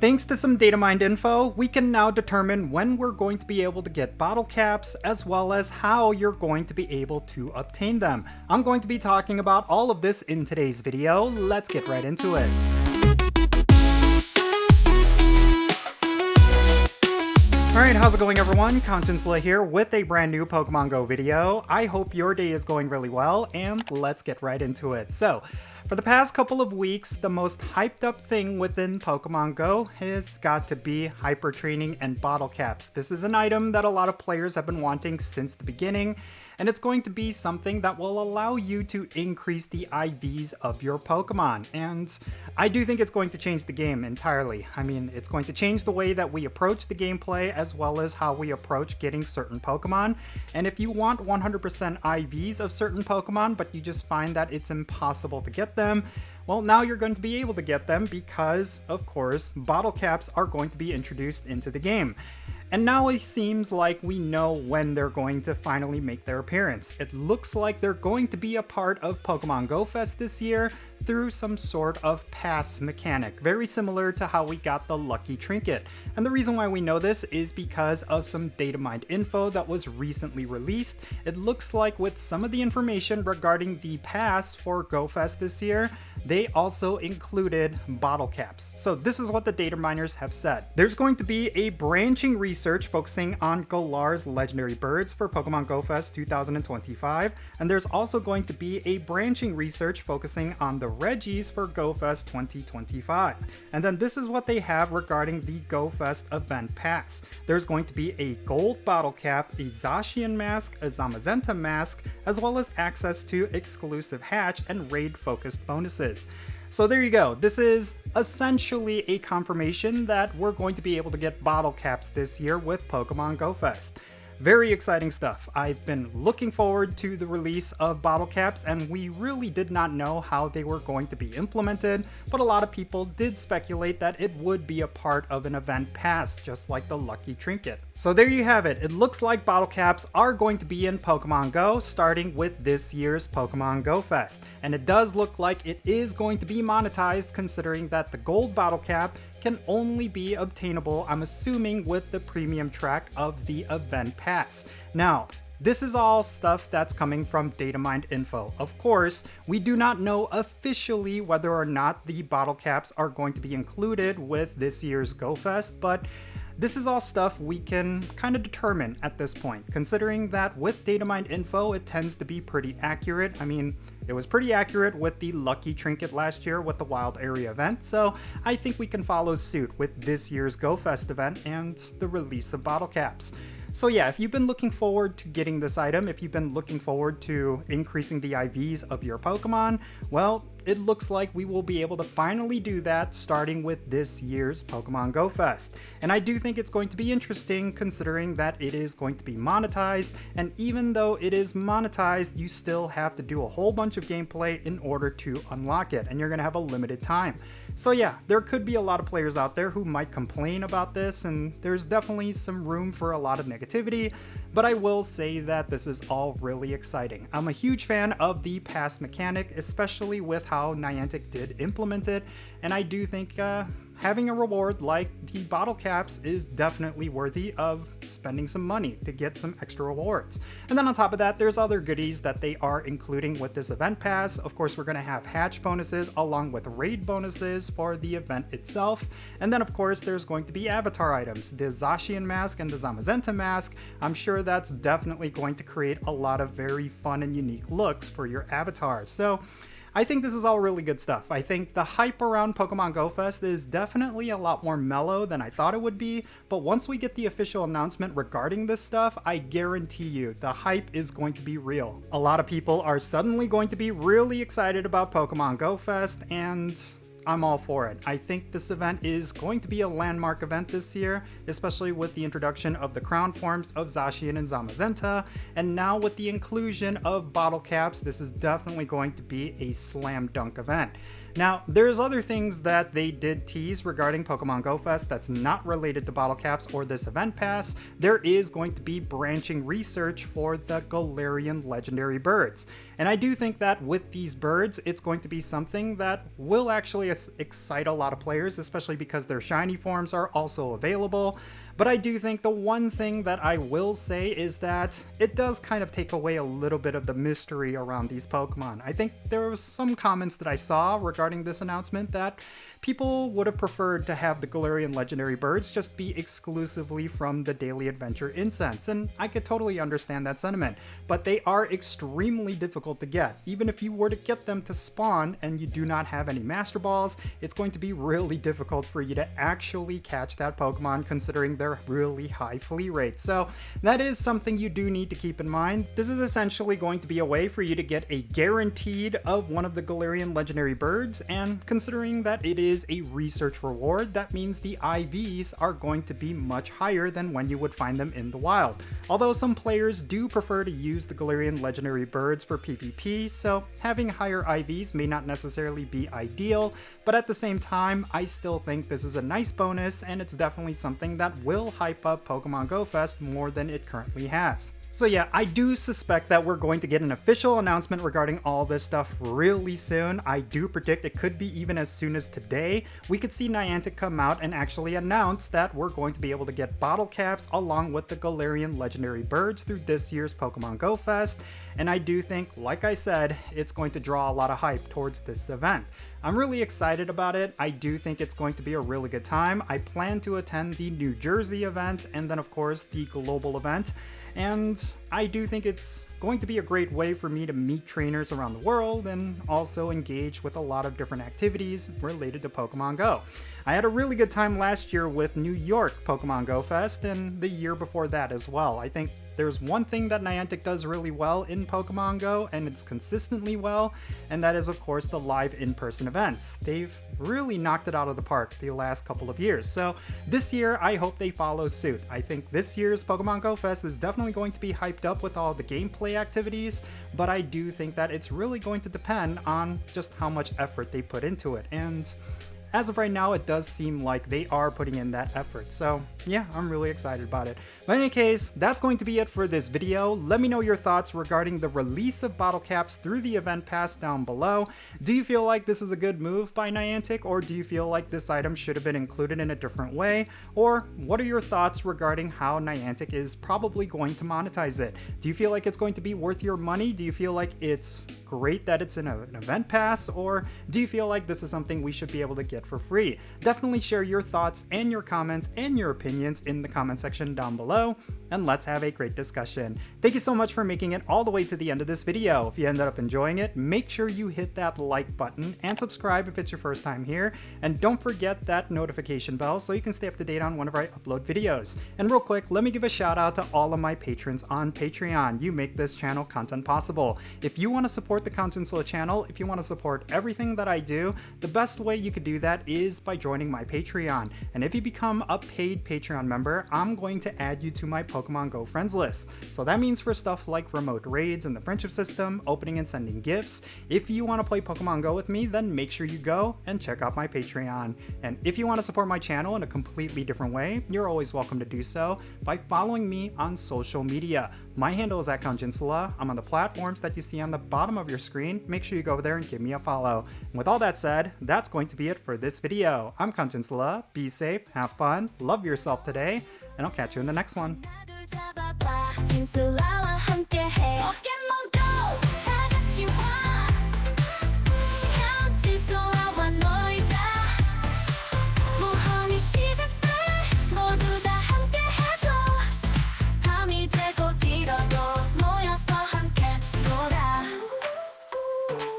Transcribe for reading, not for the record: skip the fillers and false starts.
Thanks to some data mined info, we can now determine when we're going to be able to get bottle caps, as well as how you're going to be able to obtain them. I'm going to be talking about all of this in today's video. Let's get right into it. Alright, how's it going everyone? Jinsula here with a brand new Pokemon Go video. I hope your day is going really well, and let's get right into it. So, for the past couple of weeks, the most hyped up thing within Pokemon Go has got to be hyper training and bottle caps. This is an item that a lot of players have been wanting since the beginning, and it's going to be something that will allow you to increase the IVs of your Pokemon. And I do think it's going to change the game entirely. I mean, it's going to change the way that we approach the gameplay as well as how we approach getting certain Pokemon. And if you want 100% IVs of certain Pokemon, but you just find that it's impossible to get them, well, now you're going to be able to get them because, of course, bottle caps are going to be introduced into the game. And now it seems like we know when they're going to finally make their appearance. It looks like they're going to be a part of Pokemon Go Fest this year through some sort of pass mechanic, very similar to how we got the Lucky Trinket. And the reason why we know this is because of some data mined info that was recently released. It looks like with some of the information regarding the pass for Go Fest this year, they also included bottle caps. So this is what the data miners have said. There's going to be a branching research focusing on Galar's legendary birds for Pokemon Go Fest 2025, and there's also going to be a branching research focusing on the Regis for Go Fest 2025. And then this is what they have regarding the Go Fest event pass. There's going to be a gold bottle cap, a Zacian mask, a Zamazenta mask, as well as access to exclusive hatch and raid focused bonuses. So there you go. This is essentially a confirmation that we're going to be able to get bottle caps this year with Pokemon Go Fest. Very exciting stuff. I've been looking forward to the release of bottle caps, and we really did not know how they were going to be implemented, but a lot of people did speculate that it would be a part of an event pass, just like the Lucky Trinket. So there you have it. It looks like bottle caps are going to be in Pokemon Go, starting with this year's Pokemon Go Fest. And it does look like it is going to be monetized, considering that the gold bottle cap can only be obtainable, I'm assuming, with the premium track of the event pass. Now, this is all stuff that's coming from data mined info. Of course, we do not know officially whether or not the bottle caps are going to be included with this year's Go Fest, but this is all stuff we can kind of determine at this point, considering that with data mined info, it tends to be pretty accurate. I mean, it was pretty accurate with the Lucky Trinket last year with the Wild Area event, so I think we can follow suit with this year's Go Fest event and the release of bottle caps. So yeah, if you've been looking forward to getting this item, if you've been looking forward to increasing the IVs of your Pokemon, well, it looks like we will be able to finally do that starting with this year's Pokemon Go Fest. And I do think it's going to be interesting considering that it is going to be monetized, and even though it is monetized, you still have to do a whole bunch of gameplay in order to unlock it, and you're going to have a limited time. So yeah, there could be a lot of players out there who might complain about this, and there's definitely some room for a lot of negativity, but I will say that this is all really exciting. I'm a huge fan of the pass mechanic, especially with how Niantic did implement it, and I do think having a reward like the bottle caps is definitely worthy of spending some money to get some extra rewards. And then on top of that, there's other goodies that they are including with this event pass. Of course, we're going to have hatch bonuses along with raid bonuses for the event itself. And then of course, there's going to be avatar items, the Zacian mask and the Zamazenta mask. I'm sure that's definitely going to create a lot of very fun and unique looks for your avatars. So I think this is all really good stuff. I think the hype around Pokemon Go Fest is definitely a lot more mellow than I thought it would be, but once we get the official announcement regarding this stuff, I guarantee you the hype is going to be real. A lot of people are suddenly going to be really excited about Pokemon Go Fest, and I'm all for it. I think this event is going to be a landmark event this year, especially with the introduction of the crown forms of Zacian and Zamazenta, and now with the inclusion of bottle caps, this is definitely going to be a slam dunk event. Now, there's other things that they did tease regarding Pokemon Go Fest that's not related to bottle caps or this event pass. There is going to be branching research for the Galarian legendary birds. And I do think that with these birds, it's going to be something that will actually excite a lot of players, especially because their shiny forms are also available. But I do think the one thing that I will say is that it does kind of take away a little bit of the mystery around these Pokemon. I think there was some comments that I saw regarding this announcement that people would have preferred to have the Galarian legendary birds just be exclusively from the Daily Adventure incense, and I could totally understand that sentiment, but they are extremely difficult to get. Even if you were to get them to spawn and you do not have any Master Balls, it's going to be really difficult for you to actually catch that Pokemon considering their really high flea rate. So that is something you do need to keep in mind. This is essentially going to be a way for you to get a guaranteed of one of the Galarian legendary birds, and considering that it is a research reward, that means the IVs are going to be much higher than when you would find them in the wild. Although some players do prefer to use the Galarian legendary birds for PvP, so having higher IVs may not necessarily be ideal, but at the same time, I still think this is a nice bonus, and it's definitely something that will hype up Pokemon Go Fest more than it currently has. So yeah, I do suspect that we're going to get an official announcement regarding all this stuff really soon. I do predict it could be even as soon as today. We could see Niantic come out and actually announce that we're going to be able to get bottle caps along with the Galarian legendary birds through this year's Pokemon Go Fest. And I do think, like I said, it's going to draw a lot of hype towards this event. I'm really excited about it. I do think it's going to be a really good time. I plan to attend the New Jersey event and then of course the global event. And I do think it's going to be a great way for me to meet trainers around the world and also engage with a lot of different activities related to Pokemon Go. I had a really good time last year with New York Pokemon Go Fest and the year before that as well. I think there's one thing that Niantic does really well in Pokemon Go, and it's consistently well, and that is of course the live in-person events. They've really knocked it out of the park the last couple of years, so this year I hope they follow suit. I think this year's Pokemon Go Fest is definitely going to be hyped up with all the gameplay activities, but I do think that it's really going to depend on just how much effort they put into it, and as of right now, it does seem like they are putting in that effort. So yeah, I'm really excited about it. But in any case, that's going to be it for this video. Let me know your thoughts regarding the release of bottle caps through the event pass down below. Do you feel like this is a good move by Niantic, or do you feel like this item should have been included in a different way? Or what are your thoughts regarding how Niantic is probably going to monetize it? Do you feel like it's going to be worth your money? Do you feel like it's great that it's in an event pass, or do you feel like this is something we should be able to get for free? Definitely share your thoughts and your comments and your opinions in the comment section down below, and let's have a great discussion. Thank you so much for making it all the way to the end of this video. If you ended up enjoying it, make sure you hit that like button and subscribe if it's your first time here, and don't forget that notification bell so you can stay up to date on whenever I upload videos. And real quick, let me give a shout out to all of my patrons on Patreon. You make this channel content possible. If you want to support the Jinsula channel, if you want to support everything that I do, the best way you could do that is by joining my Patreon. And if you become a paid Patreon member, I'm going to add you to my Pokemon Go friends list. So that means for stuff like remote raids and the friendship system, opening and sending gifts. If you want to play Pokemon Go with me, then make sure you go and check out my Patreon. And if you want to support my channel in a completely different way, you're always welcome to do so by following me on social media. My handle is @Jinsula. I'm on the platforms that you see on the bottom of your screen. Make sure you go over there and give me a follow. And with all that said, that's going to be it for this video. I'm Jinsula. Be safe, have fun, love yourself today, and I'll catch you in the next one.